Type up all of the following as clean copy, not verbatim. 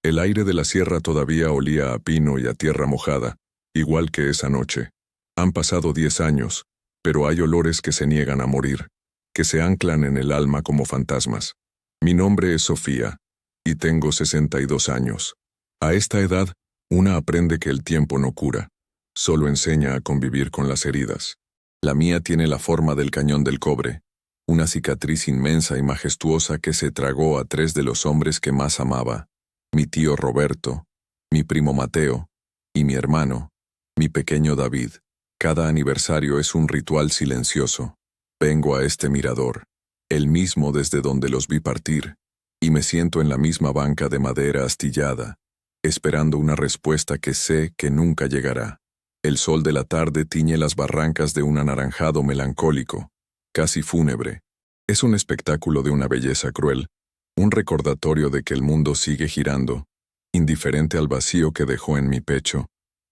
El aire de la sierra todavía olía a pino y a tierra mojada, igual que esa noche. Han pasado 10 años, pero hay olores que se niegan a morir, que se anclan en el alma como fantasmas. Mi nombre es Sofía, y tengo 62 años. A esta edad, una aprende que el tiempo no cura, solo enseña a convivir con las heridas. La mía tiene la forma del cañón del cobre, una cicatriz inmensa y majestuosa que se tragó a 3 de los hombres que más amaba: mi tío Roberto, mi primo Mateo, y mi hermano, mi pequeño David. Cada aniversario es un ritual silencioso. Vengo a este mirador, el mismo desde donde los vi partir, y me siento en la misma banca de madera astillada, esperando una respuesta que sé que nunca llegará. El sol de la tarde tiñe las barrancas de un anaranjado melancólico, casi fúnebre. Es un espectáculo de una belleza cruel, un recordatorio de que el mundo sigue girando, indiferente al vacío que dejó en mi pecho.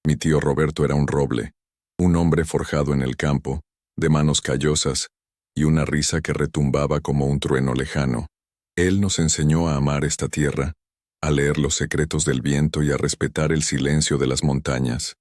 Mi tío Roberto era un roble, un hombre forjado en el campo, de manos callosas, y una risa que retumbaba como un trueno lejano. Él nos enseñó a amar esta tierra, a leer los secretos del viento y a respetar el silencio de las montañas.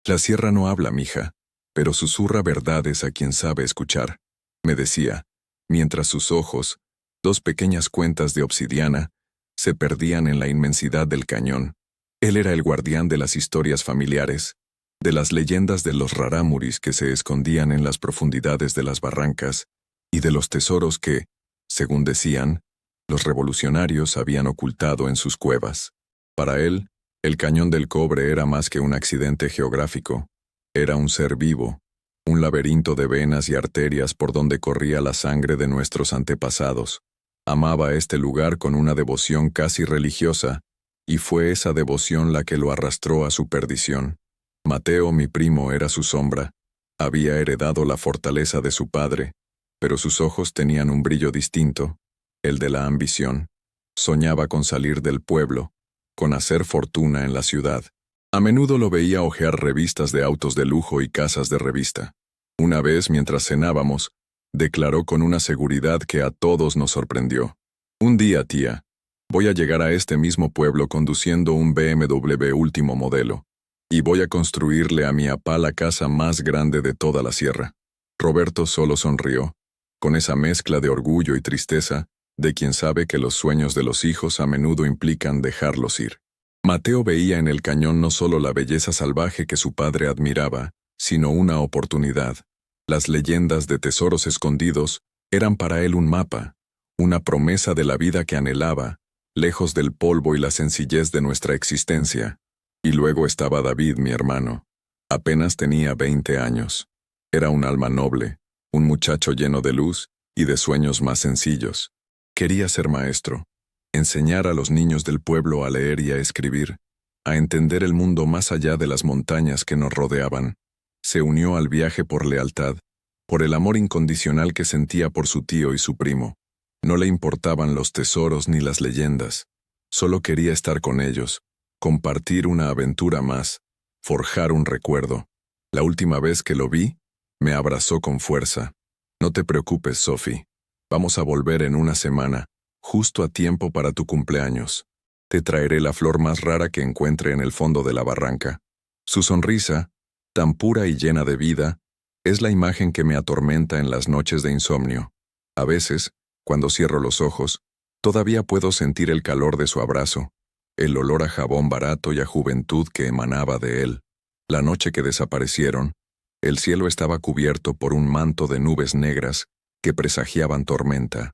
La sierra no habla, mija, pero susurra verdades a quien sabe escuchar, me decía, mientras sus ojos, 2 pequeñas cuentas de obsidiana, se perdían en la inmensidad del cañón. Él era el guardián de las historias familiares, de las leyendas de los rarámuris que se escondían en las profundidades de las barrancas, y de los tesoros que, según decían, los revolucionarios habían ocultado en sus cuevas. Para él, el cañón del cobre era más que un accidente geográfico, era un ser vivo, un laberinto de venas y arterias por donde corría la sangre de nuestros antepasados. Amaba este lugar con una devoción casi religiosa, y fue esa devoción la que lo arrastró a su perdición. Mateo, mi primo, era su sombra. Había heredado la fortaleza de su padre, pero sus ojos tenían un brillo distinto, el de la ambición. Soñaba con salir del pueblo, con hacer fortuna en la ciudad. A menudo lo veía hojear revistas de autos de lujo y casas de revista. Una vez, mientras cenábamos, declaró con una seguridad que a todos nos sorprendió: un día, tía, voy a llegar a este mismo pueblo conduciendo un BMW último modelo, y voy a construirle a mi papá la casa más grande de toda la sierra. Roberto solo sonrió, con esa mezcla de orgullo y tristeza de quien sabe que los sueños de los hijos a menudo implican dejarlos ir. Mateo veía en el cañón no solo la belleza salvaje que su padre admiraba, sino una oportunidad. Las leyendas de tesoros escondidos eran para él un mapa, una promesa de la vida que anhelaba, lejos del polvo y la sencillez de nuestra existencia. Y luego estaba David, mi hermano. Apenas tenía 20 años. Era un alma noble, un muchacho lleno de luz y de sueños más sencillos. Quería ser maestro, enseñar a los niños del pueblo a leer y a escribir, a entender el mundo más allá de las montañas que nos rodeaban. Se unió al viaje por lealtad, por el amor incondicional que sentía por su tío y su primo. No le importaban los tesoros ni las leyendas, solo quería estar con ellos, compartir una aventura más, forjar un recuerdo. La última vez que lo vi, me abrazó con fuerza. No te preocupes, Sophie. Vamos a volver en una semana, justo a tiempo para tu cumpleaños. Te traeré la flor más rara que encuentre en el fondo de la barranca. Su sonrisa, tan pura y llena de vida, es la imagen que me atormenta en las noches de insomnio. A veces, cuando cierro los ojos, todavía puedo sentir el calor de su abrazo, el olor a jabón barato y a juventud que emanaba de él. La noche que desaparecieron, el cielo estaba cubierto por un manto de nubes negras que presagiaban tormenta.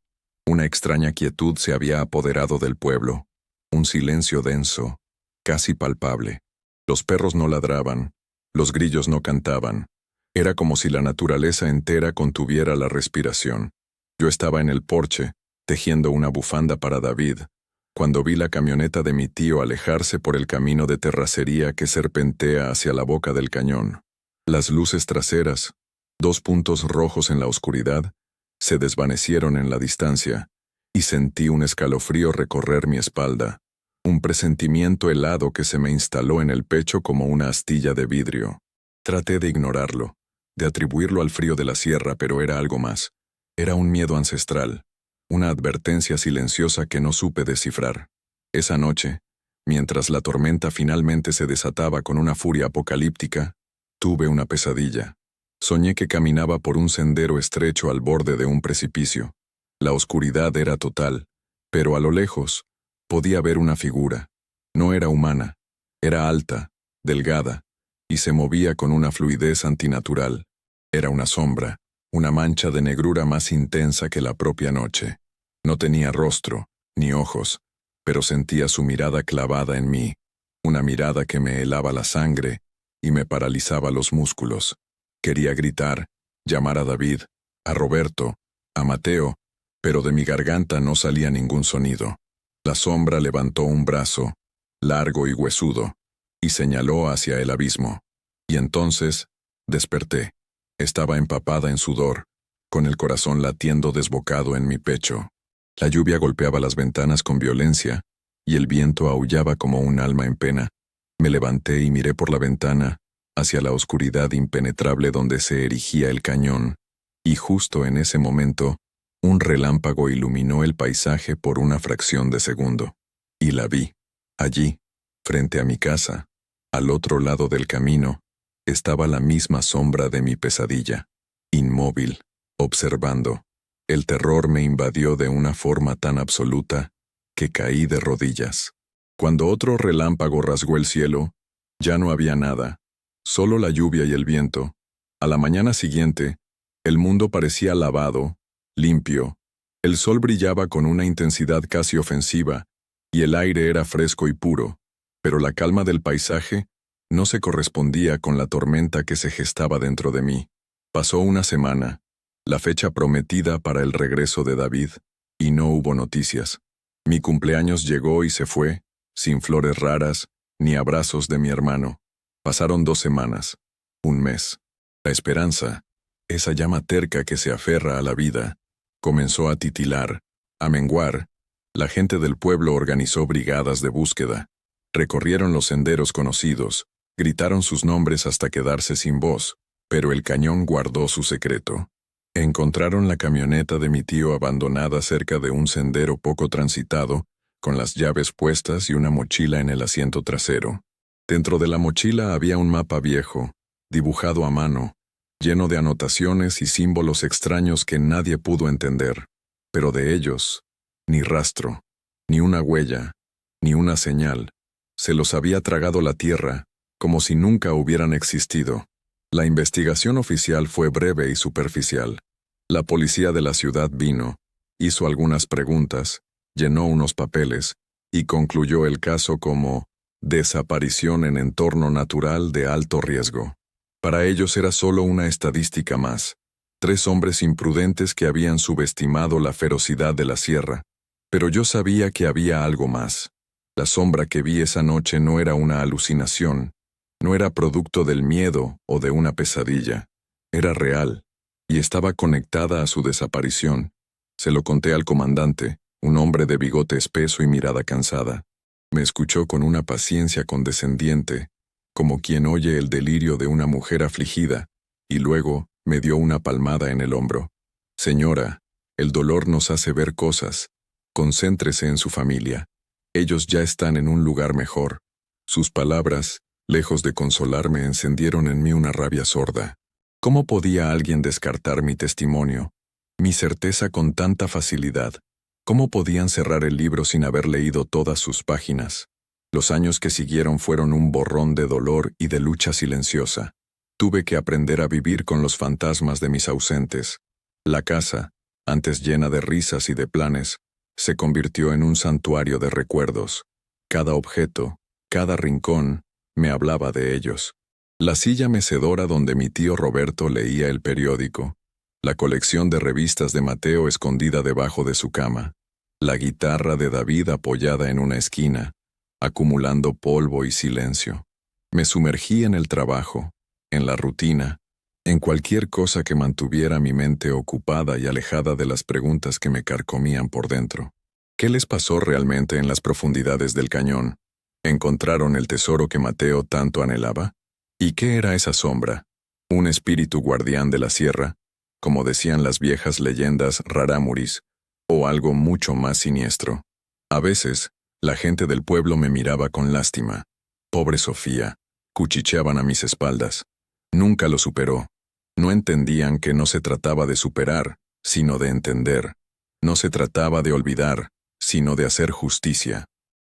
Una extraña quietud se había apoderado del pueblo, un silencio denso, casi palpable. Los perros no ladraban, los grillos no cantaban. Era como si la naturaleza entera contuviera la respiración. Yo estaba en el porche, tejiendo una bufanda para David, cuando vi la camioneta de mi tío alejarse por el camino de terracería que serpentea hacia la boca del cañón. Las luces traseras, 2 puntos rojos en la oscuridad, se desvanecieron en la distancia, y sentí un escalofrío recorrer mi espalda, un presentimiento helado que se me instaló en el pecho como una astilla de vidrio. Traté de ignorarlo, de atribuirlo al frío de la sierra, pero era algo más. Era un miedo ancestral, una advertencia silenciosa que no supe descifrar. Esa noche, Mientras la tormenta finalmente se desataba con una furia apocalíptica, tuve una pesadilla. Soñé que caminaba por un sendero estrecho al borde de un precipicio. La oscuridad era total, pero a lo lejos podía ver una figura. No era humana, era alta, delgada, y se movía con una fluidez antinatural. Era una sombra, una mancha de negrura más intensa que la propia noche. No tenía rostro, ni ojos, pero sentía su mirada clavada en mí, una mirada que me helaba la sangre y me paralizaba los músculos. Quería gritar, llamar a David, a Roberto, a Mateo, pero de mi garganta no salía ningún sonido. La sombra levantó un brazo, largo y huesudo, y señaló hacia el abismo. Y entonces, desperté. Estaba empapada en sudor, con el corazón latiendo desbocado en mi pecho. La lluvia golpeaba las ventanas con violencia, y el viento aullaba como un alma en pena. Me levanté y miré por la ventana, hacia la oscuridad impenetrable donde se erigía el cañón, y justo en ese momento, un relámpago iluminó el paisaje por una fracción de segundo. Y la vi. Allí, frente a mi casa, al otro lado del camino, estaba la misma sombra de mi pesadilla, inmóvil, observando. El terror me invadió de una forma tan absoluta que caí de rodillas. Cuando otro relámpago rasgó el cielo, ya no había nada, solo la lluvia y el viento. A la mañana siguiente, el mundo parecía lavado, limpio. El sol brillaba con una intensidad casi ofensiva, y el aire era fresco y puro, pero la calma del paisaje no se correspondía con la tormenta que se gestaba dentro de mí. Pasó una semana, la fecha prometida para el regreso de David, y no hubo noticias. Mi cumpleaños llegó y se fue, sin flores raras, ni abrazos de mi hermano. Pasaron 2 semanas, un mes. La esperanza, esa llama terca que se aferra a la vida, comenzó a titilar, a menguar. La gente del pueblo organizó brigadas de búsqueda. Recorrieron los senderos conocidos, gritaron sus nombres hasta quedarse sin voz, pero el cañón guardó su secreto. Encontraron la camioneta de mi tío abandonada cerca de un sendero poco transitado, con las llaves puestas y una mochila en el asiento trasero. Dentro de la mochila había un mapa viejo, dibujado a mano, lleno de anotaciones y símbolos extraños que nadie pudo entender, pero de ellos, ni rastro, ni una huella, ni una señal. Se los había tragado la tierra, como si nunca hubieran existido. La investigación oficial fue breve y superficial. La policía de la ciudad vino, hizo algunas preguntas, llenó unos papeles, y concluyó el caso como desaparición en entorno natural de alto riesgo. Para ellos era solo una estadística más. 3 hombres imprudentes que habían subestimado la ferocidad de la sierra. Pero yo sabía que había algo más. La sombra que vi esa noche no era una alucinación, no era producto del miedo o de una pesadilla. Era real, y estaba conectada a su desaparición. Se lo conté al comandante, un hombre de bigote espeso y mirada cansada. Me escuchó con una paciencia condescendiente, como quien oye el delirio de una mujer afligida, y luego me dio una palmada en el hombro. Señora, el dolor nos hace ver cosas. Concéntrese en su familia. Ellos ya están en un lugar mejor. Sus palabras, lejos de consolarme, encendieron en mí una rabia sorda. ¿Cómo podía alguien descartar mi testimonio, mi certeza con tanta facilidad? ¿Cómo podían cerrar el libro sin haber leído todas sus páginas? Los años que siguieron fueron un borrón de dolor y de lucha silenciosa. Tuve que aprender a vivir con los fantasmas de mis ausentes. La casa, antes llena de risas y de planes, se convirtió en un santuario de recuerdos. Cada objeto, cada rincón, me hablaba de ellos. La silla mecedora donde mi tío Roberto leía el periódico, la colección de revistas de Mateo escondida debajo de su cama, la guitarra de David apoyada en una esquina, acumulando polvo y silencio. Me sumergí en el trabajo, en la rutina, en cualquier cosa que mantuviera mi mente ocupada y alejada de las preguntas que me carcomían por dentro. ¿Qué les pasó realmente en las profundidades del cañón? ¿Encontraron el tesoro que Mateo tanto anhelaba? ¿Y qué era esa sombra? ¿Un espíritu guardián de la sierra, como decían las viejas leyendas rarámuris, o algo mucho más siniestro? A veces, La gente del pueblo me miraba con lástima. Pobre Sofía, cuchicheaban a mis espaldas. Nunca lo superó. No entendían que no se trataba de superar, sino de entender. No se trataba de olvidar, sino de hacer justicia.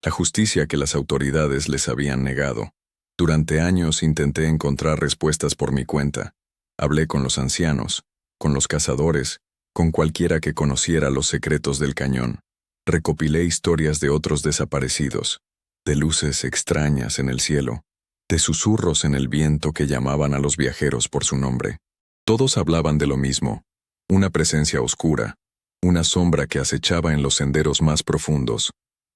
La justicia que las autoridades les habían negado. Durante años intenté encontrar respuestas por mi cuenta. Hablé con los ancianos, con los cazadores, con cualquiera que conociera los secretos del cañón. Recopilé historias de otros desaparecidos, de luces extrañas en el cielo, de susurros en el viento que llamaban a los viajeros por su nombre. Todos hablaban de lo mismo, una presencia oscura, una sombra que acechaba en los senderos más profundos,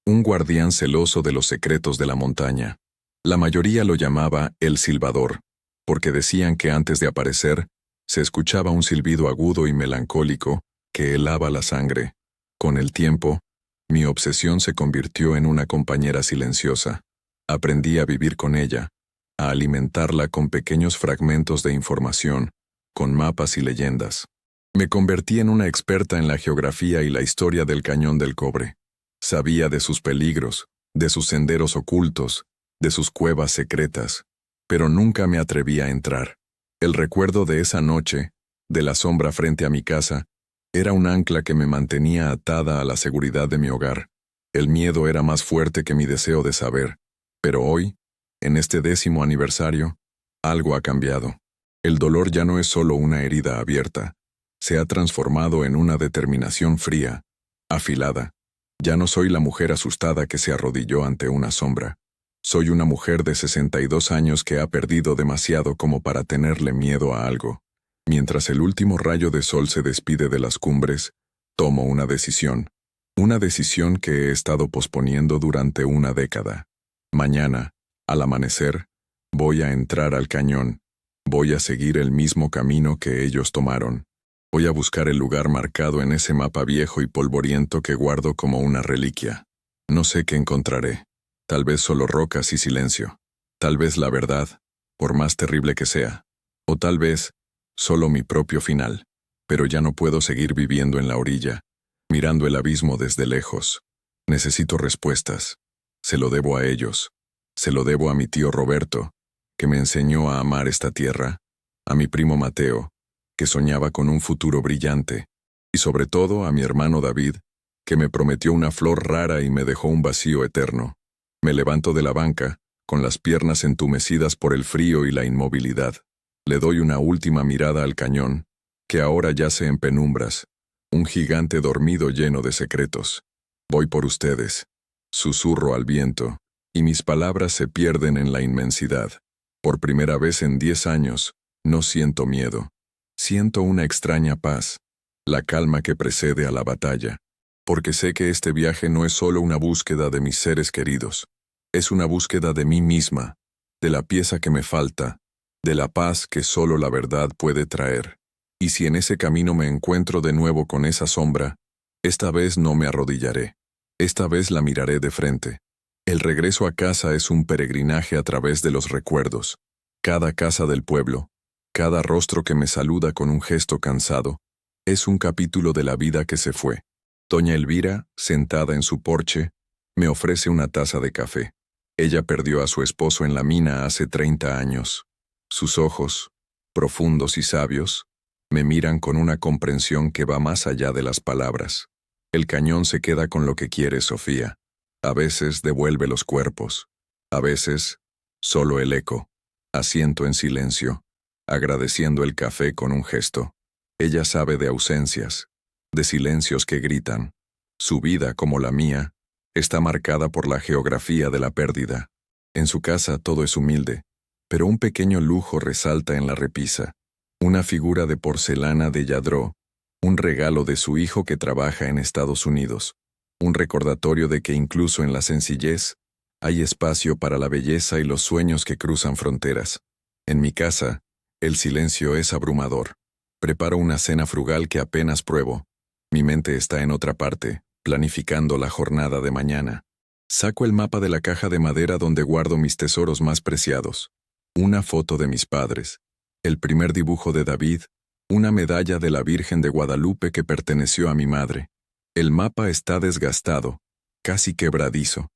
un guardián celoso de los secretos de la montaña. La mayoría lo llamaba el silbador, porque decían que antes de aparecer, se escuchaba un silbido agudo y melancólico que helaba la sangre. Con el tiempo, mi obsesión se convirtió en una compañera silenciosa. Aprendí a vivir con ella, a alimentarla con pequeños fragmentos de información, con mapas y leyendas. Me convertí en una experta en la geografía y la historia del Cañón del Cobre. Sabía de sus peligros, de sus senderos ocultos, de sus cuevas secretas, pero nunca me atreví a entrar. El recuerdo de esa noche, de la sombra frente a mi casa, era un ancla que me mantenía atada a la seguridad de mi hogar. El miedo era más fuerte que mi deseo de saber, pero hoy, en este 10º aniversario, algo ha cambiado. El dolor ya no es solo una herida abierta, se ha transformado en una determinación fría, afilada. Ya no soy la mujer asustada que se arrodilló ante una sombra. Soy una mujer de 62 años que ha perdido demasiado como para tenerle miedo a algo. Mientras el último rayo de sol se despide de las cumbres, tomo una decisión. Una decisión que he estado posponiendo durante una década. Mañana, al amanecer, voy a entrar al cañón. Voy a seguir el mismo camino que ellos tomaron. Voy a buscar el lugar marcado en ese mapa viejo y polvoriento que guardo como una reliquia. No sé qué encontraré. Tal vez solo rocas y silencio. Tal vez la verdad, por más terrible que sea. O tal vez, solo mi propio final. Pero ya no puedo seguir viviendo en la orilla, mirando el abismo desde lejos. Necesito respuestas. Se lo debo a ellos. Se lo debo a mi tío Roberto, que me enseñó a amar esta tierra, a mi primo Mateo, que soñaba con un futuro brillante, y sobre todo a mi hermano David, que me prometió una flor rara y me dejó un vacío eterno. Me levanto de la banca, con las piernas entumecidas por el frío y la inmovilidad. Le doy una última mirada al cañón, que ahora yace en penumbras, un gigante dormido lleno de secretos. Voy por ustedes. Susurro al viento, y mis palabras se pierden en la inmensidad. Por primera vez en 10 años, no siento miedo. Siento una extraña paz, la calma que precede a la batalla, porque sé que este viaje no es solo una búsqueda de mis seres queridos, es una búsqueda de mí misma, de la pieza que me falta, de la paz que solo la verdad puede traer. Y si en ese camino me encuentro de nuevo con esa sombra, esta vez no me arrodillaré, esta vez la miraré de frente. El regreso a casa es un peregrinaje a través de los recuerdos. Cada casa del pueblo, cada rostro que me saluda con un gesto cansado, es un capítulo de la vida que se fue. Doña Elvira, sentada en su porche, me ofrece una taza de café. Ella perdió a su esposo en la mina hace 30 años. Sus ojos, profundos y sabios, me miran con una comprensión que va más allá de las palabras. El cañón se queda con lo que quiere, Sofía. A veces devuelve los cuerpos. A veces, solo el eco. Asiento en silencio, agradeciendo el café con un gesto. Ella sabe de ausencias, de silencios que gritan. Su vida, como la mía, está marcada por la geografía de la pérdida. En su casa todo es humilde, pero un pequeño lujo resalta en la repisa. Una figura de porcelana de Lladró, un regalo de su hijo que trabaja en Estados Unidos. Un recordatorio de que incluso en la sencillez, hay espacio para la belleza y los sueños que cruzan fronteras. En mi casa, el silencio es abrumador. Preparo una cena frugal que apenas pruebo. Mi mente está en otra parte, planificando la jornada de mañana. Saco el mapa de la caja de madera donde guardo mis tesoros más preciados. Una foto de mis padres, el primer dibujo de David, una medalla de la Virgen de Guadalupe que perteneció a mi madre. El mapa está desgastado, casi quebradizo.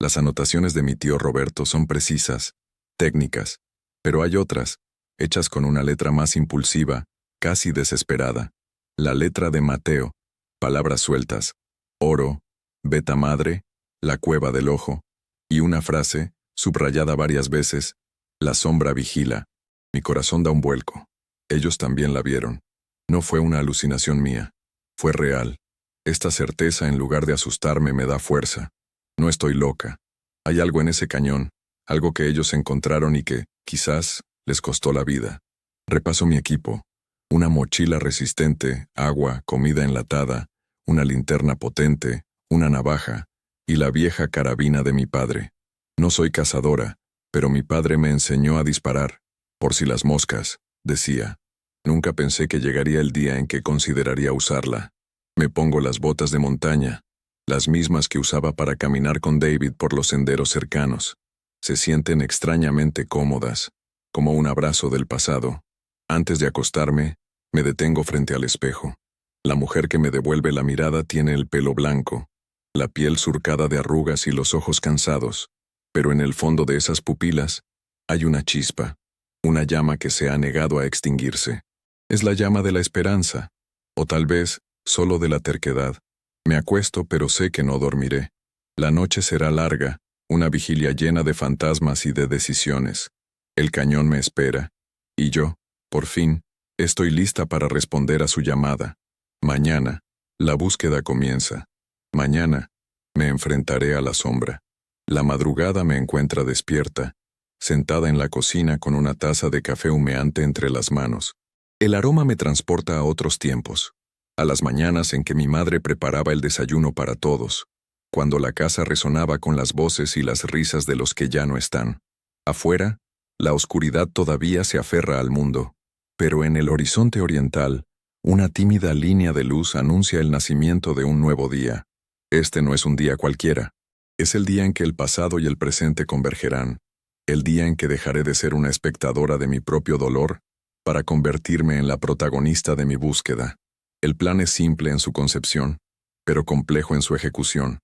Las anotaciones de mi tío Roberto son precisas, técnicas, pero hay otras, hechas con una letra más impulsiva, casi desesperada. La letra de Mateo, palabras sueltas, oro, beta madre, la cueva del ojo, y una frase, subrayada varias veces, la sombra vigila. Mi corazón da un vuelco. Ellos también la vieron. No fue una alucinación mía. Fue real. Esta certeza, en lugar de asustarme, me da fuerza. No estoy loca. Hay algo en ese cañón, algo que ellos encontraron y que, quizás, les costó la vida. Repaso mi equipo. Una mochila resistente, agua, comida enlatada, una linterna potente, una navaja, y la vieja carabina de mi padre. No soy cazadora, pero mi padre me enseñó a disparar, por si las moscas, decía. Nunca pensé que llegaría el día en que consideraría usarla. Me pongo las botas de montaña, las mismas que usaba para caminar con David por los senderos cercanos. Se sienten extrañamente cómodas, como un abrazo del pasado. Antes de acostarme, me detengo frente al espejo. La mujer que me devuelve la mirada tiene el pelo blanco, la piel surcada de arrugas y los ojos cansados, pero en el fondo de esas pupilas hay una chispa, una llama que se ha negado a extinguirse. Es la llama de la esperanza, o tal vez solo de la terquedad. Me acuesto, pero sé que no dormiré. La noche será larga, una vigilia llena de fantasmas y de decisiones. El cañón me espera, y yo, por fin, estoy lista para responder a su llamada. Mañana, la búsqueda comienza. Mañana, me enfrentaré a la sombra. La madrugada me encuentra despierta, sentada en la cocina con una taza de café humeante entre las manos. El aroma me transporta a otros tiempos, a las mañanas en que mi madre preparaba el desayuno para todos, cuando la casa resonaba con las voces y las risas de los que ya no están. Afuera, la oscuridad todavía se aferra al mundo, pero en el horizonte oriental, una tímida línea de luz anuncia el nacimiento de un nuevo día. Este no es un día cualquiera. Es el día en que el pasado y el presente convergerán, el día en que dejaré de ser una espectadora de mi propio dolor para convertirme en la protagonista de mi búsqueda. El plan es simple en su concepción, pero complejo en su ejecución.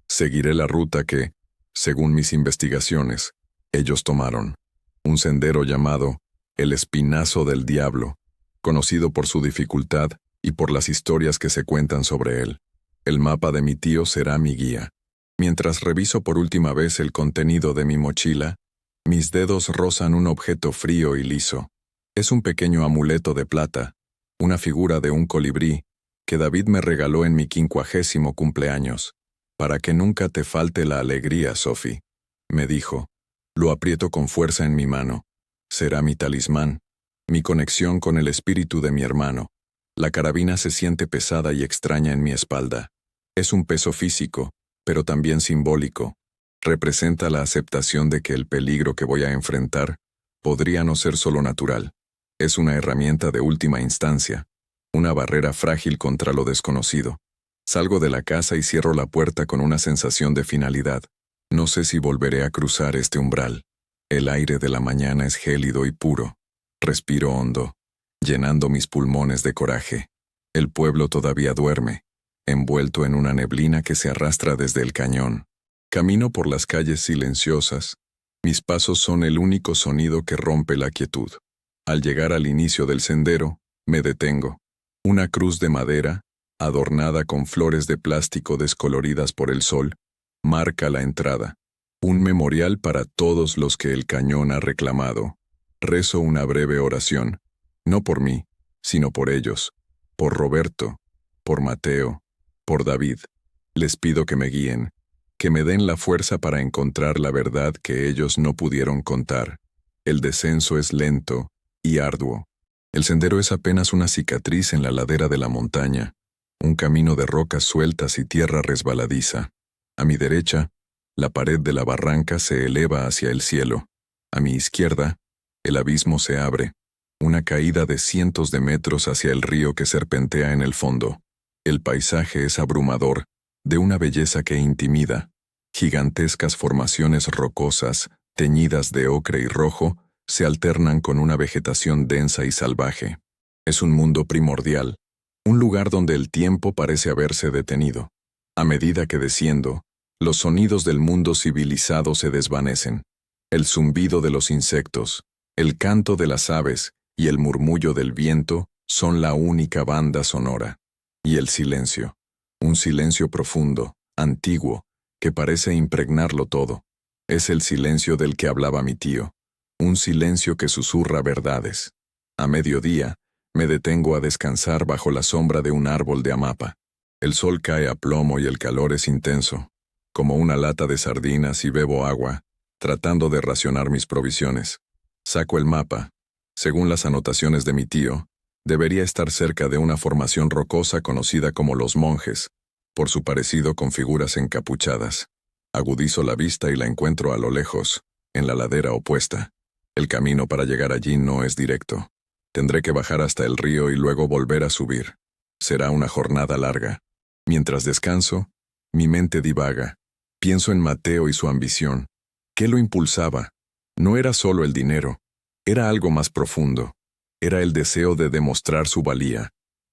Seguiré la ruta que, según mis investigaciones, ellos tomaron. Un sendero llamado el Espinazo del Diablo, conocido por su dificultad y por las historias que se cuentan sobre él. El mapa de mi tío será mi guía. Mientras reviso por última vez el contenido de mi mochila, mis dedos rozan un objeto frío y liso. Es un pequeño amuleto de plata, una figura de un colibrí, que David me regaló en mi 50º cumpleaños. Para que nunca te falte la alegría, Sophie, me dijo. Lo aprieto con fuerza en mi mano. Será mi talismán, mi conexión con el espíritu de mi hermano. La carabina se siente pesada y extraña en mi espalda. Es un peso físico, pero también simbólico. Representa la aceptación de que el peligro que voy a enfrentar podría no ser solo natural. Es una herramienta de última instancia, una barrera frágil contra lo desconocido. Salgo de la casa y cierro la puerta con una sensación de finalidad. No sé si volveré a cruzar este umbral. El aire de la mañana es gélido y puro. Respiro hondo, llenando mis pulmones de coraje. El pueblo todavía duerme, envuelto en una neblina que se arrastra desde el cañón. Camino por las calles silenciosas. Mis pasos son el único sonido que rompe la quietud. Al llegar al inicio del sendero, me detengo. Una cruz de madera, adornada con flores de plástico descoloridas por el sol, marca la entrada. Un memorial para todos los que el cañón ha reclamado. Rezo una breve oración, no por mí, sino por ellos, por Roberto, por Mateo, por David. Les pido que me guíen, que me den la fuerza para encontrar la verdad que ellos no pudieron contar. El descenso es lento y arduo. El sendero es apenas una cicatriz en la ladera de la montaña, un camino de rocas sueltas y tierra resbaladiza. A mi derecha, la pared de la barranca se eleva hacia el cielo. A mi izquierda, el abismo se abre, una caída de cientos de metros hacia el río que serpentea en el fondo. El paisaje es abrumador, de una belleza que intimida. Gigantescas formaciones rocosas, teñidas de ocre y rojo, se alternan con una vegetación densa y salvaje. Es un mundo primordial, un lugar donde el tiempo parece haberse detenido. A medida que desciendo, Los sonidos del mundo civilizado se desvanecen. El zumbido de los insectos, el canto de las aves y el murmullo del viento son la única banda sonora. Y el silencio, un silencio profundo, antiguo, que parece impregnarlo todo. Es el silencio del que hablaba mi tío, un silencio que susurra verdades. A mediodía, me detengo a descansar bajo la sombra de un árbol de amapa. El sol cae a plomo y el calor es intenso. Como una lata de sardinas y bebo agua, tratando de racionar mis provisiones. Saco el mapa. Según las anotaciones de mi tío, debería estar cerca de una formación rocosa conocida como Los Monjes, por su parecido con figuras encapuchadas. Agudizo la vista y la encuentro a lo lejos, en la ladera opuesta. El camino para llegar allí no es directo. Tendré que bajar hasta el río y luego volver a subir. Será una jornada larga. Mientras descanso, mi mente divaga. Pienso en Mateo y su ambición. ¿Qué lo impulsaba? No era solo el dinero, era algo más profundo. Era el deseo de demostrar su valía,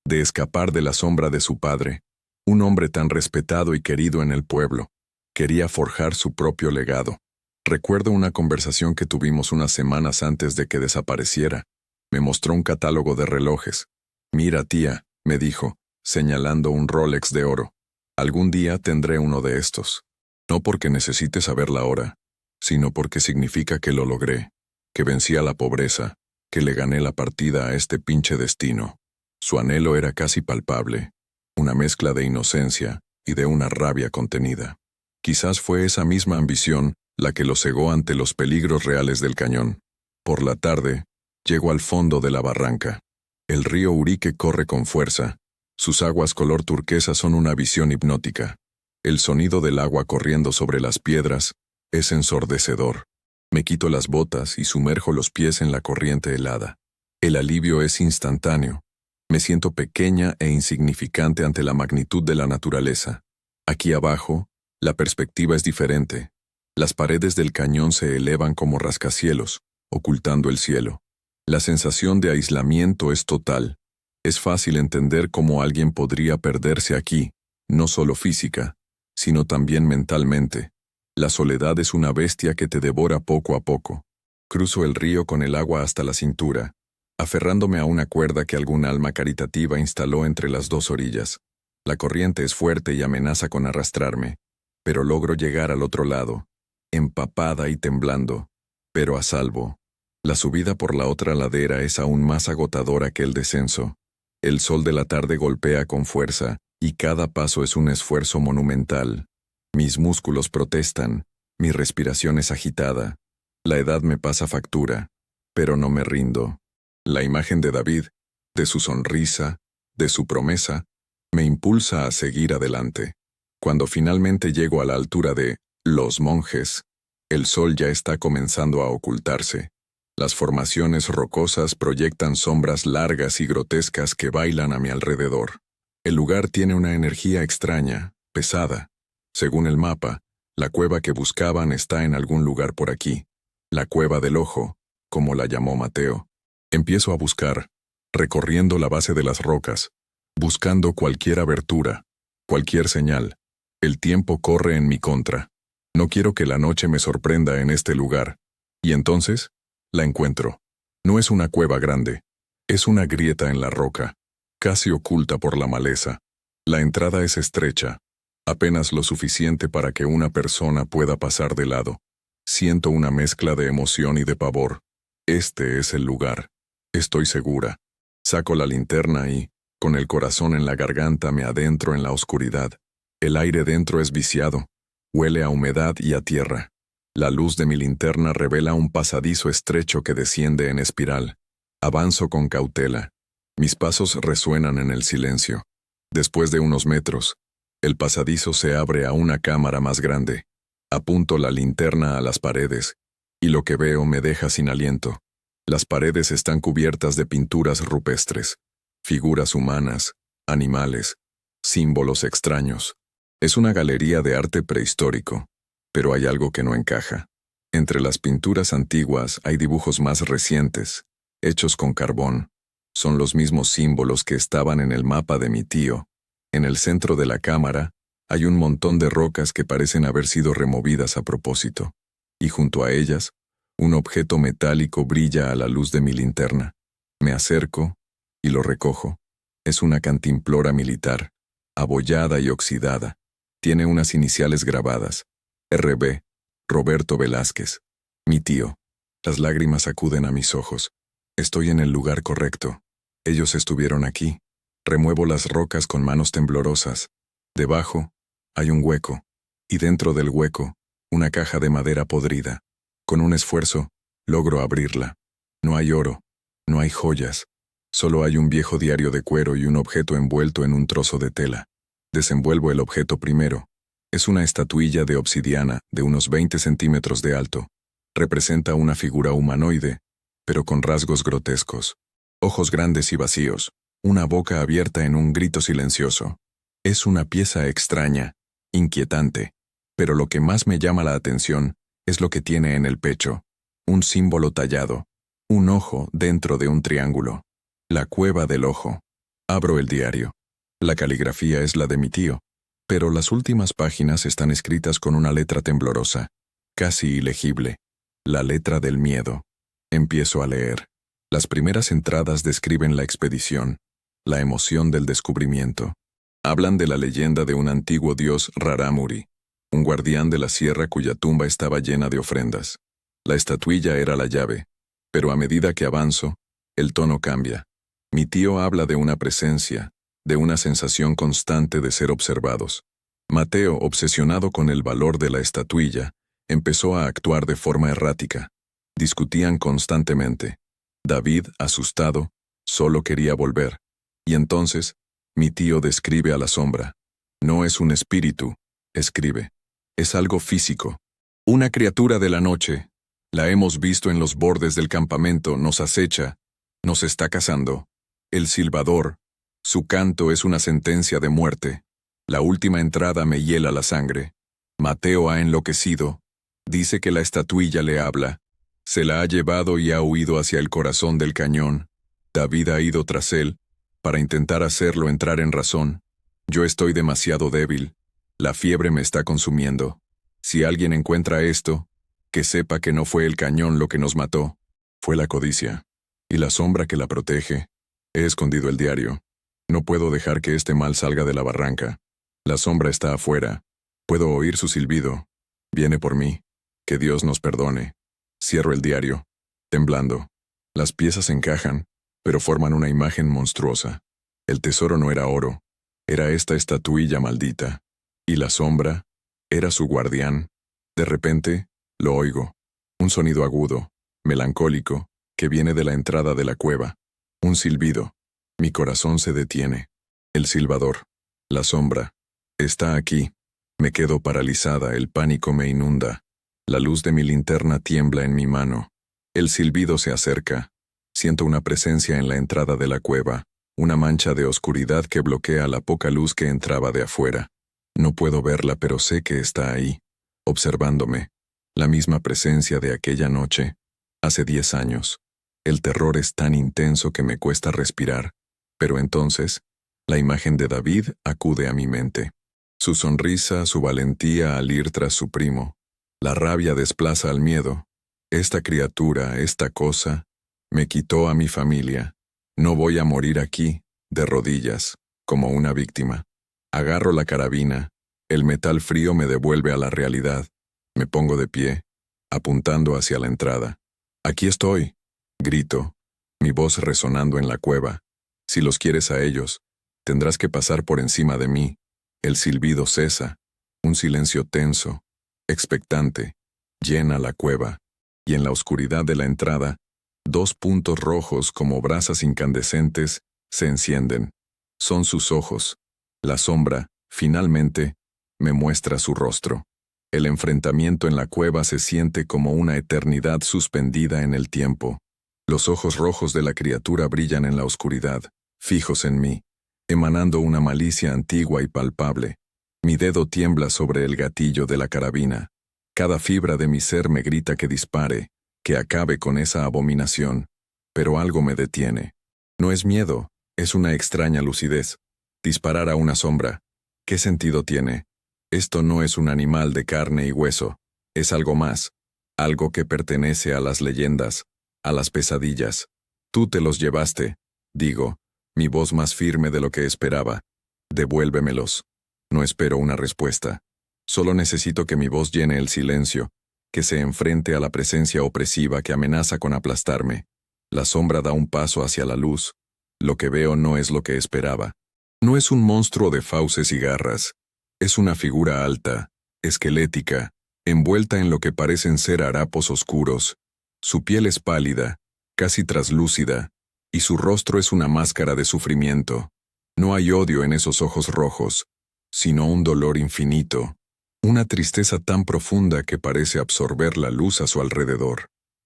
de escapar de la sombra de su padre, un hombre tan respetado y querido en el pueblo. Quería forjar su propio legado. Recuerdo una conversación que tuvimos unas semanas antes de que desapareciera. Me mostró un catálogo de relojes. «Mira, tía», me dijo, señalando un Rolex de oro. «Algún día tendré uno de estos. No porque necesite saber la hora, sino porque significa que lo logré, que vencí a la pobreza, que le gané la partida a este pinche destino». Su anhelo era casi palpable, una mezcla de inocencia y de una rabia contenida. Quizás fue esa misma ambición la que lo cegó ante los peligros reales del cañón. Por la tarde, llego al fondo de la barranca. El río Urique corre con fuerza. Sus aguas color turquesa son una visión hipnótica. El sonido del agua corriendo sobre las piedras es ensordecedor. Me quito las botas y sumerjo los pies en la corriente helada. El alivio es instantáneo. Me siento pequeña e insignificante ante la magnitud de la naturaleza. Aquí abajo, la perspectiva es diferente. Las paredes del cañón se elevan como rascacielos, ocultando el cielo. La sensación de aislamiento es total. Es fácil entender cómo alguien podría perderse aquí, no solo física, sino también mentalmente. La soledad es una bestia que te devora poco a poco. Cruzo el río con el agua hasta la cintura, aferrándome a una cuerda que algún alma caritativa instaló entre las dos orillas. La corriente es fuerte y amenaza con arrastrarme, pero logro llegar al otro lado, empapada y temblando, pero a salvo. La subida por la otra ladera es aún más agotadora que el descenso. El sol de la tarde golpea con fuerza, y cada paso es un esfuerzo monumental. Mis músculos protestan, mi respiración es agitada. La edad me pasa factura, pero no me rindo. La imagen de David, de su sonrisa, de su promesa, me impulsa a seguir adelante. Cuando finalmente llego a la altura de Los Monjes, el sol ya está comenzando a ocultarse. Las formaciones rocosas proyectan sombras largas y grotescas que bailan a mi alrededor. El lugar tiene una energía extraña, pesada. Según el mapa, la cueva que buscaban está en algún lugar por aquí. La cueva del ojo, como la llamó Mateo. Empiezo a buscar, recorriendo la base de las rocas, buscando cualquier abertura, cualquier señal. El tiempo corre en mi contra. No quiero que la noche me sorprenda en este lugar. Y entonces, la encuentro. No es una cueva grande. Es una grieta en la roca, casi oculta por la maleza. La entrada es estrecha, apenas lo suficiente para que una persona pueda pasar de lado. Siento una mezcla de emoción y de pavor. Este es el lugar. Estoy segura. Saco la linterna y, con el corazón en la garganta, me adentro en la oscuridad. El aire dentro es viciado. Huele a humedad y a tierra. La luz de mi linterna revela un pasadizo estrecho que desciende en espiral. Avanzo con cautela. Mis pasos resuenan en el silencio. Después de unos metros, el pasadizo se abre a una cámara más grande. Apunto la linterna a las paredes, y lo que veo me deja sin aliento. Las paredes están cubiertas de pinturas rupestres, figuras humanas, animales, símbolos extraños. Es una galería de arte prehistórico, pero hay algo que no encaja. Entre las pinturas antiguas hay dibujos más recientes, hechos con carbón. Son los mismos símbolos que estaban en el mapa de mi tío. En el centro de la cámara Hay un montón de rocas que parecen haber sido removidas a propósito, y junto a ellas, un objeto metálico brilla a la luz de mi linterna. Me acerco y lo recojo. Es una cantimplora militar, abollada y oxidada. Tiene unas iniciales grabadas. R.B. Roberto Velázquez. Mi tío. Las lágrimas acuden a mis ojos. Estoy en el lugar correcto. Ellos estuvieron aquí. Remuevo las rocas con manos temblorosas. Debajo hay un hueco, y dentro del hueco, una caja de madera podrida. Con un esfuerzo, logro abrirla. No hay oro, no hay joyas. Solo hay un viejo diario de cuero y un objeto envuelto en un trozo de tela. Desenvuelvo el objeto primero. Es una estatuilla de obsidiana de unos 20 centímetros de alto. Representa una figura humanoide, pero con rasgos grotescos. Ojos grandes y vacíos, una boca abierta en un grito silencioso. Es una pieza extraña, inquietante, pero lo que más me llama la atención es lo que tiene en el pecho. Un símbolo tallado, un ojo dentro de un triángulo. La cueva del ojo. Abro el diario. La caligrafía es la de mi tío, pero las últimas páginas están escritas con una letra temblorosa, casi ilegible. La letra del miedo. Empiezo a leer. Las primeras entradas describen la expedición, la emoción del descubrimiento. Hablan de la leyenda de un antiguo dios Rarámuri, un guardián de la sierra cuya tumba estaba llena de ofrendas. La estatuilla era la llave, pero a medida que avanzo, el tono cambia. Mi tío habla de una presencia, de una sensación constante de ser observados. Mateo, obsesionado con el valor de la estatuilla, empezó a actuar de forma errática. Discutían constantemente. David, asustado, solo quería volver. Y entonces, mi tío describe a la sombra. No es un espíritu, escribe. Es algo físico. Una criatura de la noche. La hemos visto en los bordes del campamento, nos acecha, nos está cazando. El silbador. Su canto es una sentencia de muerte. La última entrada me hiela la sangre. Mateo ha enloquecido. Dice que la estatuilla le habla. Se la ha llevado y ha huido hacia el corazón del cañón. David ha ido tras él, para intentar hacerlo entrar en razón. Yo estoy demasiado débil. La fiebre me está consumiendo. Si alguien encuentra esto, que sepa que no fue el cañón lo que nos mató. Fue la codicia. Y la sombra que la protege. He escondido el diario. No puedo dejar que este mal salga de la barranca. La sombra está afuera. Puedo oír su silbido. Viene por mí. Que Dios nos perdone. Cierro el diario, temblando. Las piezas encajan, pero forman una imagen monstruosa. El tesoro no era oro, era esta estatuilla maldita. Y la sombra era su guardián. De repente, lo oigo. Un sonido agudo, melancólico, que viene de la entrada de la cueva. Un silbido. Mi corazón se detiene. El silbador. La sombra. Está aquí. Me quedo paralizada, el pánico me inunda. La luz de mi linterna tiembla en mi mano. El silbido se acerca. Siento una presencia en la entrada de la cueva, una mancha de oscuridad que bloquea la poca luz que entraba de afuera. No puedo verla, pero sé que está ahí, observándome. La misma presencia de aquella noche, hace 10 años. El terror es tan intenso que me cuesta respirar, pero entonces, la imagen de David acude a mi mente. Su sonrisa, su valentía al ir tras su primo. La rabia desplaza al miedo. Esta criatura, esta cosa, me quitó a mi familia. No voy a morir aquí, de rodillas, como una víctima. Agarro la carabina. El metal frío me devuelve a la realidad. Me pongo de pie, apuntando hacia la entrada. Aquí estoy, grito, mi voz resonando en la cueva. Si los quieres a ellos, tendrás que pasar por encima de mí. El silbido cesa. Un silencio tenso, expectante, llena la cueva, y en la oscuridad de la entrada, 2 puntos rojos como brasas incandescentes se encienden. Son sus ojos. La sombra, finalmente, me muestra su rostro. El enfrentamiento en la cueva se siente como una eternidad suspendida en el tiempo. Los ojos rojos de la criatura brillan en la oscuridad, fijos en mí, emanando una malicia antigua y palpable. Mi dedo tiembla sobre el gatillo de la carabina. Cada fibra de mi ser me grita que dispare, que acabe con esa abominación. Pero algo me detiene. No es miedo, es una extraña lucidez. Disparar a una sombra. ¿Qué sentido tiene? Esto no es un animal de carne y hueso, es algo más, algo que pertenece a las leyendas, a las pesadillas. Tú te los llevaste, digo, mi voz más firme de lo que esperaba. Devuélvemelos. No espero una respuesta. Solo necesito que mi voz llene el silencio, que se enfrente a la presencia opresiva que amenaza con aplastarme. La sombra da un paso hacia la luz. Lo que veo no es lo que esperaba. No es un monstruo de fauces y garras. Es una figura alta, esquelética, envuelta en lo que parecen ser harapos oscuros. Su piel es pálida, casi traslúcida, y su rostro es una máscara de sufrimiento. No hay odio en esos ojos rojos, sino un dolor infinito, una tristeza tan profunda que parece absorber la luz a su alrededor.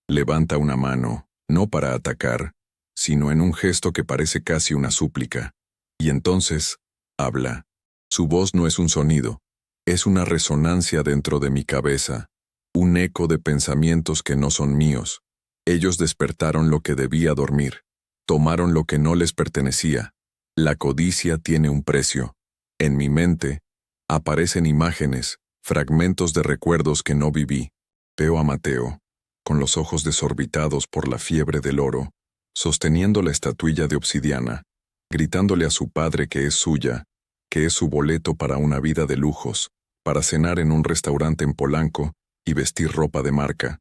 Levanta una mano, no para atacar, sino en un gesto que parece casi una súplica. Y entonces, habla. Su voz no es un sonido, es una resonancia dentro de mi cabeza, un eco de pensamientos que no son míos. Ellos despertaron lo que debía dormir, tomaron lo que no les pertenecía. La codicia tiene un precio. En mi mente, aparecen imágenes, fragmentos de recuerdos que no viví. Veo a Mateo, con los ojos desorbitados por la fiebre del oro, sosteniendo la estatuilla de obsidiana, gritándole a su padre que es suya, que es su boleto para una vida de lujos, para cenar en un restaurante en Polanco y vestir ropa de marca.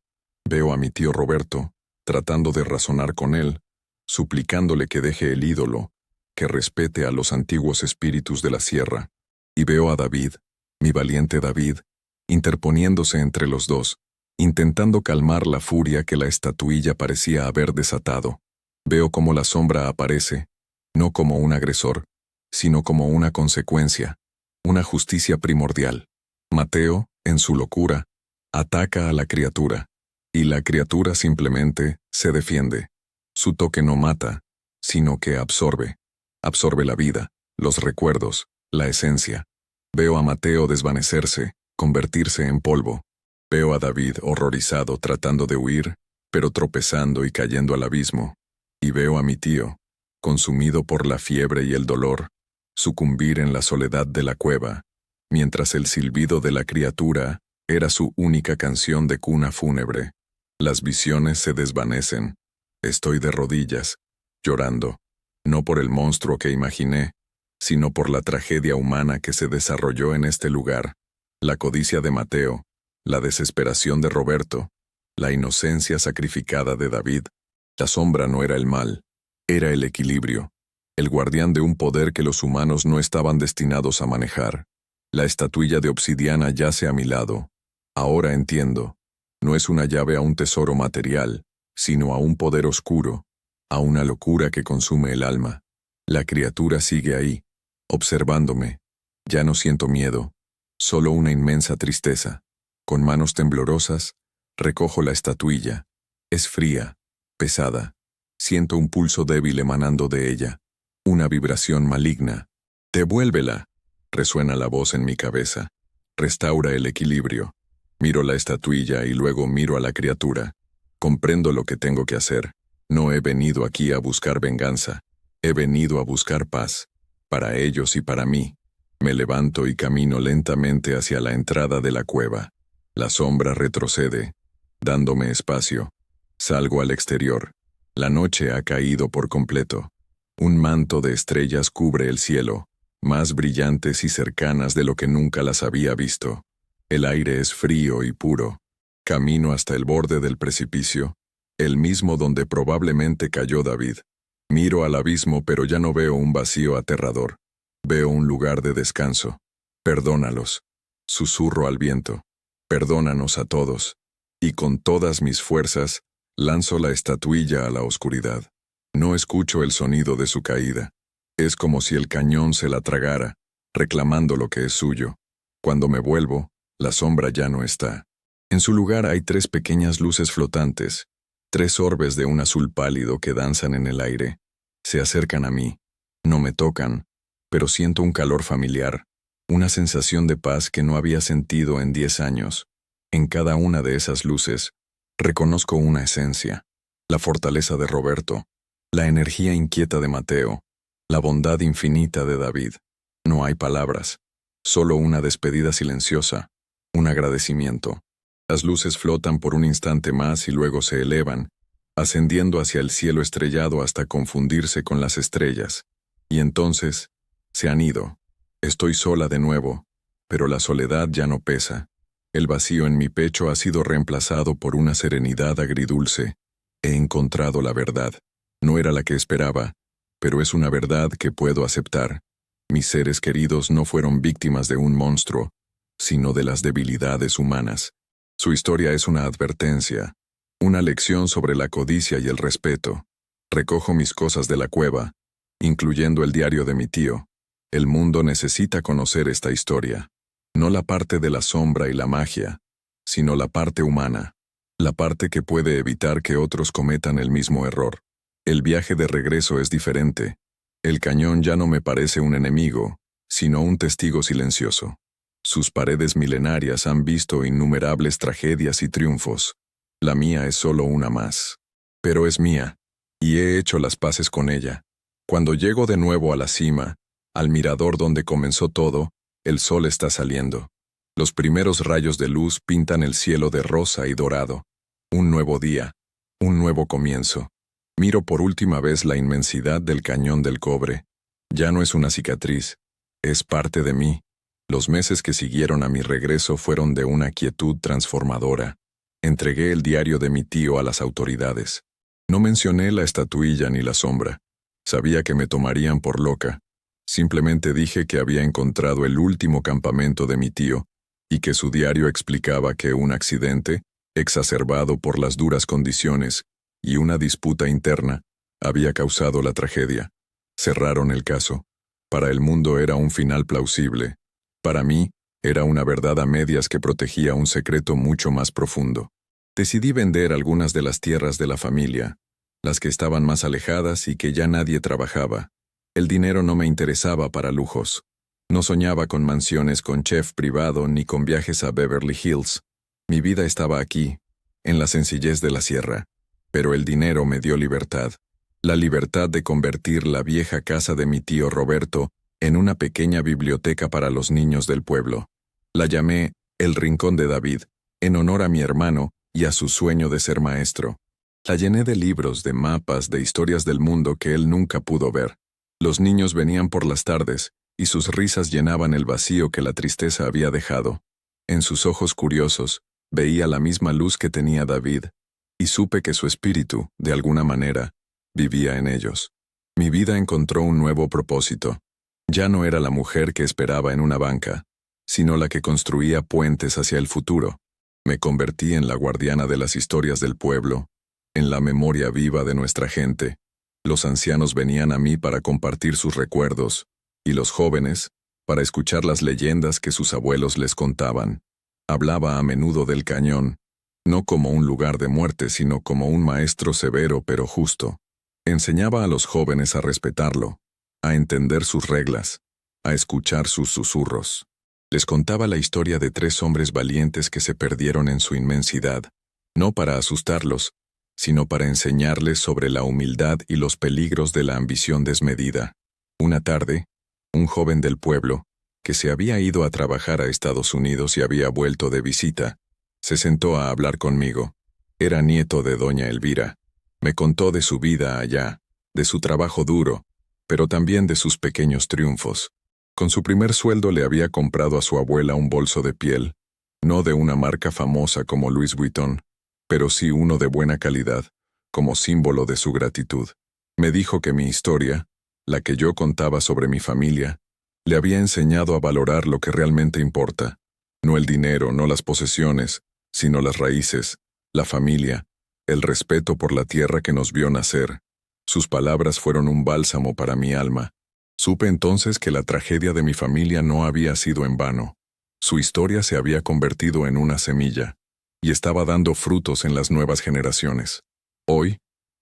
Veo a mi tío Roberto, tratando de razonar con él, suplicándole que deje el ídolo, que respete a los antiguos espíritus de la sierra. Y veo a David, mi valiente David, interponiéndose entre los dos, intentando calmar la furia que la estatuilla parecía haber desatado. Veo cómo la sombra aparece, no como un agresor, sino como una consecuencia, una justicia primordial. Mateo, en su locura, ataca a la criatura, y la criatura simplemente se defiende. Su toque no mata, sino que absorbe. Absorbe la vida, los recuerdos, la esencia. Veo a Mateo desvanecerse, convertirse en polvo. Veo a David horrorizado tratando de huir, pero tropezando y cayendo al abismo. Y veo a mi tío, consumido por la fiebre y el dolor, sucumbir en la soledad de la cueva, mientras el silbido de la criatura era su única canción de cuna fúnebre. Las visiones se desvanecen. Estoy de rodillas, llorando, no por el monstruo que imaginé, sino por la tragedia humana que se desarrolló en este lugar, la codicia de Mateo, la desesperación de Roberto, la inocencia sacrificada de David. La sombra no era el mal, era el equilibrio, el guardián de un poder que los humanos no estaban destinados a manejar. La estatuilla de obsidiana yace a mi lado. Ahora entiendo, no es una llave a un tesoro material, sino a un poder oscuro, a una locura que consume el alma. La criatura sigue ahí, observándome. Ya no siento miedo, solo una inmensa tristeza. Con manos temblorosas, recojo la estatuilla. Es fría, pesada. Siento un pulso débil emanando de ella, una vibración maligna. «Devuélvela», resuena la voz en mi cabeza. Restaura el equilibrio. Miro la estatuilla y luego miro a la criatura. Comprendo lo que tengo que hacer. No he venido aquí a buscar venganza. He venido a buscar paz. Para ellos y para mí. Me levanto y camino lentamente hacia la entrada de la cueva. La sombra retrocede, dándome espacio. Salgo al exterior. La noche ha caído por completo. Un manto de estrellas cubre el cielo, más brillantes y cercanas de lo que nunca las había visto. El aire es frío y puro. Camino hasta el borde del precipicio, el mismo donde probablemente cayó David. Miro al abismo, pero ya no veo un vacío aterrador. Veo un lugar de descanso. Perdónalos. Susurro al viento. Perdónanos a todos. Y con todas mis fuerzas, lanzo la estatuilla a la oscuridad. No escucho el sonido de su caída. Es como si el cañón se la tragara, reclamando lo que es suyo. Cuando me vuelvo, la sombra ya no está. En su lugar hay 3 pequeñas luces flotantes, 3 orbes de un azul pálido que danzan en el aire. Se acercan a mí. No me tocan, pero siento un calor familiar, una sensación de paz que no había sentido en 10 años. En cada una de esas luces, reconozco una esencia, la fortaleza de Roberto, la energía inquieta de Mateo, la bondad infinita de David. No hay palabras, Solo una despedida silenciosa, un agradecimiento. Las luces flotan por un instante más y luego se elevan, ascendiendo hacia el cielo estrellado hasta confundirse con las estrellas. Y entonces, se han ido. Estoy sola de nuevo, pero la soledad ya no pesa. El vacío en mi pecho ha sido reemplazado por una serenidad agridulce. He encontrado la verdad. No era la que esperaba, pero es una verdad que puedo aceptar. Mis seres queridos no fueron víctimas de un monstruo, sino de las debilidades humanas. Su historia es una advertencia, una lección sobre la codicia y el respeto. Recojo mis cosas de la cueva, incluyendo el diario de mi tío. El mundo necesita conocer esta historia. No la parte de la sombra y la magia, sino la parte humana, la parte que puede evitar que otros cometan el mismo error. El viaje de regreso es diferente. El cañón ya no me parece un enemigo, sino un testigo silencioso. Sus paredes milenarias han visto innumerables tragedias y triunfos. La mía es solo una más. Pero es mía, y he hecho las paces con ella. Cuando llego de nuevo a la cima, al mirador donde comenzó todo, el sol está saliendo. Los primeros rayos de luz pintan el cielo de rosa y dorado. Un nuevo día, un nuevo comienzo. Miro por última vez la inmensidad del cañón del cobre. Ya no es una cicatriz, es parte de mí. Los meses que siguieron a mi regreso fueron de una quietud transformadora. Entregué el diario de mi tío a las autoridades. No mencioné la estatuilla ni la sombra. Sabía que me tomarían por loca. Simplemente dije que había encontrado el último campamento de mi tío y que su diario explicaba que un accidente, exacerbado por las duras condiciones y una disputa interna, había causado la tragedia. Cerraron el caso. Para el mundo era un final plausible. Para mí, era una verdad a medias que protegía un secreto mucho más profundo. Decidí vender algunas de las tierras de la familia, las que estaban más alejadas y que ya nadie trabajaba. El dinero no me interesaba para lujos. No soñaba con mansiones con chef privado ni con viajes a Beverly Hills. Mi vida estaba aquí, en la sencillez de la sierra. Pero el dinero me dio libertad. La libertad de convertir la vieja casa de mi tío Roberto en una pequeña biblioteca para los niños del pueblo. La llamé El Rincón de David, en honor a mi hermano y a su sueño de ser maestro. La llené de libros, de mapas, de historias del mundo que él nunca pudo ver. Los niños venían por las tardes, y sus risas llenaban el vacío que la tristeza había dejado. En sus ojos curiosos, veía la misma luz que tenía David, y supe que su espíritu, de alguna manera, vivía en ellos. Mi vida encontró un nuevo propósito. Ya no era la mujer que esperaba en una banca, sino la que construía puentes hacia el futuro. Me convertí en la guardiana de las historias del pueblo, en la memoria viva de nuestra gente. Los ancianos venían a mí para compartir sus recuerdos, y los jóvenes, para escuchar las leyendas que sus abuelos les contaban. Hablaba a menudo del cañón, no como un lugar de muerte, sino como un maestro severo pero justo. Enseñaba a los jóvenes a respetarlo, a entender sus reglas, a escuchar sus susurros. Les contaba la historia de 3 hombres valientes que se perdieron en su inmensidad, no para asustarlos, sino para enseñarles sobre la humildad y los peligros de la ambición desmedida. Una tarde, un joven del pueblo, que se había ido a trabajar a Estados Unidos y había vuelto de visita, se sentó a hablar conmigo. Era nieto de doña Elvira. Me contó de su vida allá, de su trabajo duro, pero también de sus pequeños triunfos. Con su primer sueldo le había comprado a su abuela un bolso de piel, no de una marca famosa como Louis Vuitton, pero sí uno de buena calidad, como símbolo de su gratitud. Me dijo que mi historia, la que yo contaba sobre mi familia, le había enseñado a valorar lo que realmente importa, no el dinero, no las posesiones, sino las raíces, la familia, el respeto por la tierra que nos vio nacer. Sus palabras fueron un bálsamo para mi alma. Supe entonces que la tragedia de mi familia no había sido en vano. Su historia se había convertido en una semilla, y estaba dando frutos en las nuevas generaciones. Hoy,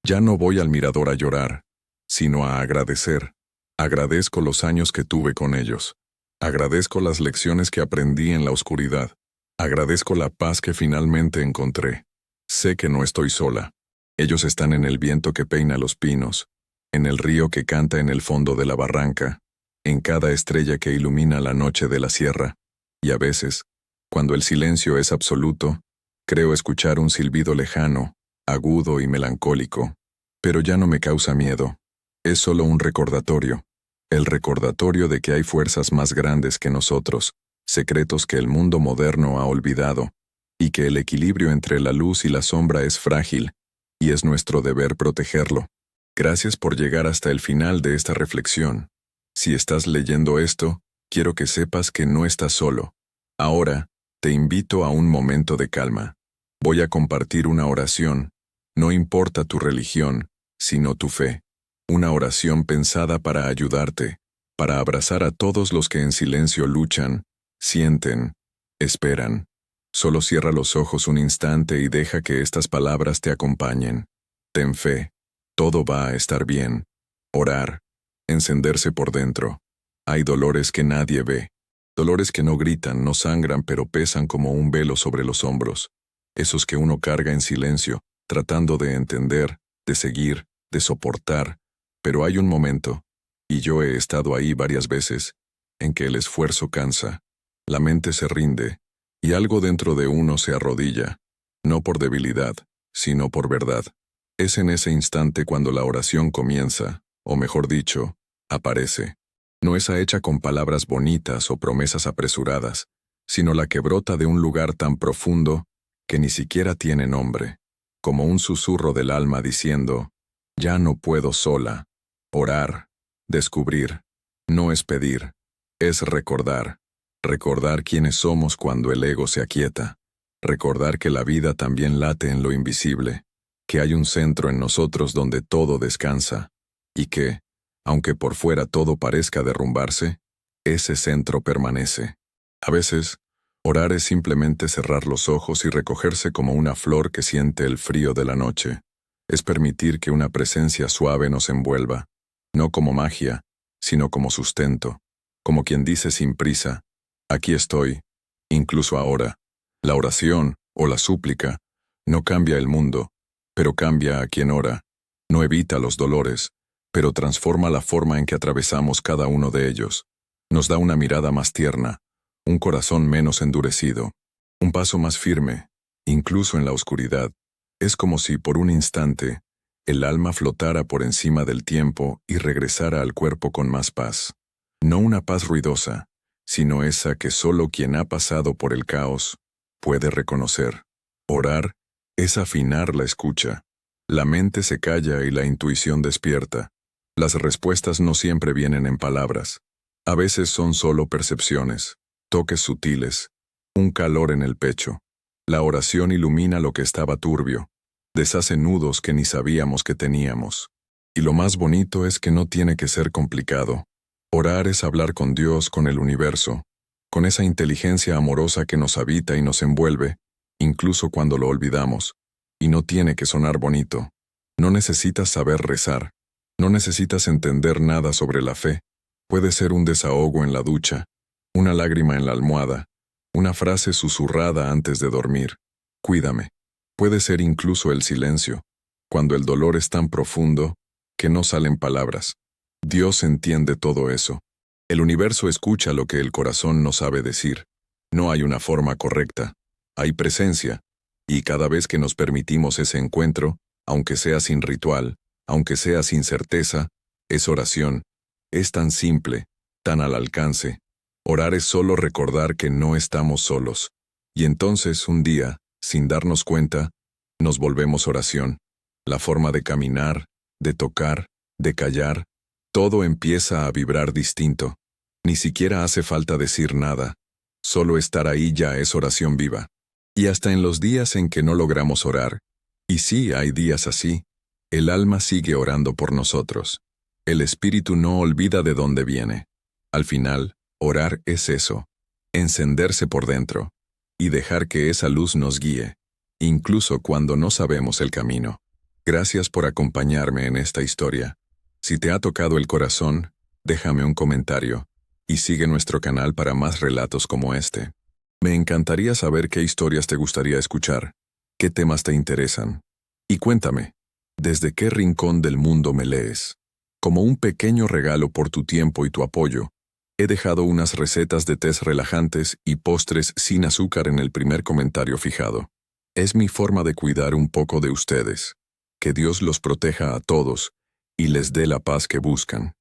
ya no voy al mirador a llorar, sino a agradecer. Agradezco los años que tuve con ellos. Agradezco las lecciones que aprendí en la oscuridad. Agradezco la paz que finalmente encontré. Sé que no estoy sola. Ellos están en el viento que peina los pinos, en el río que canta en el fondo de la barranca, en cada estrella que ilumina la noche de la sierra, y a veces, cuando el silencio es absoluto, creo escuchar un silbido lejano, agudo y melancólico, pero ya no me causa miedo. Es solo un recordatorio, el recordatorio de que hay fuerzas más grandes que nosotros, secretos que el mundo moderno ha olvidado, y que el equilibrio entre la luz y la sombra es frágil, y es nuestro deber protegerlo. Gracias por llegar hasta el final de esta reflexión. Si estás leyendo esto, quiero que sepas que no estás solo. Ahora, te invito a un momento de calma. Voy a compartir una oración. No importa tu religión, sino tu fe. Una oración pensada para ayudarte, para abrazar a todos los que en silencio luchan, sienten, esperan. Solo cierra los ojos un instante y deja que estas palabras te acompañen. Ten fe. Todo va a estar bien. Orar. Encenderse por dentro. Hay dolores que nadie ve. Dolores que no gritan, no sangran, pero pesan como un velo sobre los hombros. Esos que uno carga en silencio, tratando de entender, de seguir, de soportar. Pero hay un momento, y yo he estado ahí varias veces, en que el esfuerzo cansa, la mente se rinde, y algo dentro de uno se arrodilla, no por debilidad, sino por verdad. Es en ese instante cuando la oración comienza, o mejor dicho, aparece. No esa hecha con palabras bonitas o promesas apresuradas, sino la que brota de un lugar tan profundo que ni siquiera tiene nombre, como un susurro del alma diciendo, ya no puedo sola. Orar, descubrir, no es pedir, es recordar. Recordar quiénes somos cuando el ego se aquieta. Recordar que la vida también late en lo invisible, que hay un centro en nosotros donde todo descansa, y que, aunque por fuera todo parezca derrumbarse, ese centro permanece. A veces, orar es simplemente cerrar los ojos y recogerse como una flor que siente el frío de la noche. Es permitir que una presencia suave nos envuelva, no como magia, sino como sustento, como quien dice sin prisa, aquí estoy, incluso ahora. La oración, o la súplica, no cambia el mundo, pero cambia a quien ora. No evita los dolores, pero transforma la forma en que atravesamos cada uno de ellos. Nos da una mirada más tierna, un corazón menos endurecido, un paso más firme, incluso en la oscuridad. Es como si, por un instante, el alma flotara por encima del tiempo y regresara al cuerpo con más paz. No una paz ruidosa, sino esa que solo quien ha pasado por el caos puede reconocer. Orar es afinar la escucha. La mente se calla y la intuición despierta. Las respuestas no siempre vienen en palabras. A veces son solo percepciones, toques sutiles, un calor en el pecho. La oración ilumina lo que estaba turbio, deshace nudos que ni sabíamos que teníamos. Y lo más bonito es que no tiene que ser complicado. Orar es hablar con Dios, con el universo, con esa inteligencia amorosa que nos habita y nos envuelve, incluso cuando lo olvidamos. Y no tiene que sonar bonito. No necesitas saber rezar. No necesitas entender nada sobre la fe. Puede ser un desahogo en la ducha, una lágrima en la almohada, una frase susurrada antes de dormir. Cuídame. Puede ser incluso el silencio, cuando el dolor es tan profundo que no salen palabras. Dios entiende todo eso. El universo escucha lo que el corazón no sabe decir. No hay una forma correcta. Hay presencia. Y cada vez que nos permitimos ese encuentro, aunque sea sin ritual, aunque sea sin certeza, es oración. Es tan simple, tan al alcance. Orar es solo recordar que no estamos solos. Y entonces, un día, sin darnos cuenta, nos volvemos oración. La forma de caminar, de tocar, de callar, todo empieza a vibrar distinto. Ni siquiera hace falta decir nada. Solo estar ahí ya es oración viva. Y hasta en los días en que no logramos orar, y sí hay días así, el alma sigue orando por nosotros. El espíritu no olvida de dónde viene. Al final, orar es eso, encenderse por dentro, y dejar que esa luz nos guíe, incluso cuando no sabemos el camino. Gracias por acompañarme en esta historia. Si te ha tocado el corazón, déjame un comentario, y sigue nuestro canal para más relatos como este. Me encantaría saber qué historias te gustaría escuchar, qué temas te interesan. Y cuéntame, ¿desde qué rincón del mundo me lees? Como un pequeño regalo por tu tiempo y tu apoyo, he dejado unas recetas de tés relajantes y postres sin azúcar en el primer comentario fijado. Es mi forma de cuidar un poco de ustedes. Que Dios los proteja a todos y les dé la paz que buscan.